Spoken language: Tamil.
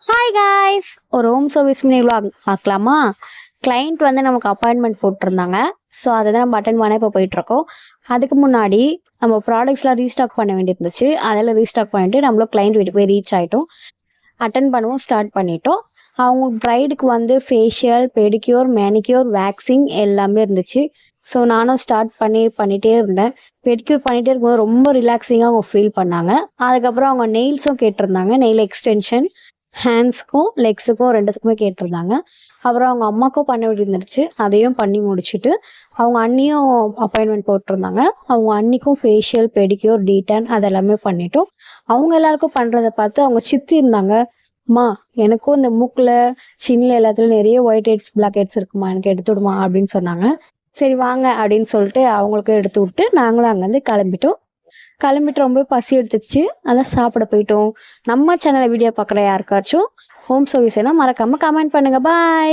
ஹாய் காய்ஸ், ஒரு ஹோம் சர்வீஸ் vlog பார்க்கலாமா? கிளைண்ட் வந்து நமக்கு அப்பாயின்மெண்ட் போட்டிருந்தாங்க. ஸோ அதை தான் நம்ம அட்டன் பண்ண இப்போ போயிட்டுருக்கோம். அதுக்கு முன்னாடி நம்ம ப்ராடக்ட்ஸ்லாம் ரீஸ்டாக் பண்ண வேண்டியிருந்துச்சு. அதெல்லாம் ரீஸ்டாக் பண்ணிட்டு நம்மளும் கிளைண்ட் வீட்டுக்கு போய் ரீச் ஆகிட்டோம். அட்டன் பண்ணவும் ஸ்டார்ட் பண்ணிட்டோம். அவங்க ப்ரைடுக்கு வந்து ஃபேஷியல், பெடிக்யூர், மேனிக்யூர், வேக்சிங் எல்லாமே இருந்துச்சு. ஸோ நானும் ஸ்டார்ட் பண்ணிகிட்டே இருந்தேன். பெடிக்யூர் பண்ணிகிட்டே இருக்கும்போது ரொம்ப ரிலாக்ஸிங்காக அவங்க ஃபீல் பண்ணாங்க. அதுக்கப்புறம் அவங்க நெயில்ஸும் கேட்டிருந்தாங்க. நெயில் எக்ஸ்டென்ஷன் ஹேண்ட்ஸ்க்கும் லெக்ஸுக்கும் ரெண்டுத்துக்குமே கேட்டிருந்தாங்க. அப்புறம் அவங்க அம்மாக்கும் பண்ண வேண்டியிருந்துருச்சு. அதையும் பண்ணி முடிச்சுட்டு அவங்க அண்ணியும் அப்பாயின்மெண்ட் போட்டிருந்தாங்க. அவங்க அண்ணிக்கும் ஃபேஷியல், பெடிக்யூர், டீடான் அதெல்லாமே பண்ணிட்டோம். அவங்க எல்லாருக்கும் பண்ணுறதை பார்த்து அவங்க சித்தி இருந்தாங்க. அம்மா, எனக்கும் இந்த மூக்கில் சின்னில் எல்லாத்துலையும் நிறைய ஒயிட் ஹெட்ஸ் பிளாக் ஹெட்ஸ் இருக்குமா, எனக்கு எடுத்து விடுமா அப்படின்னு சொன்னாங்க. சரி வாங்க அப்படின்னு சொல்லிட்டு அவங்களுக்கும் எடுத்து விட்டு நாங்களும் அங்கேருந்து கிளம்பிட்டு ரொம்ப பசி எடுத்துச்சு. அதான் சாப்பிட போயிட்டோம். நம்ம சேனலை வீடியோ பார்க்குற யாருக்காச்சும் ஹோம் சர்வீஸ் வேணால் மறக்காமல் கமெண்ட் பண்ணுங்கள். பாய்.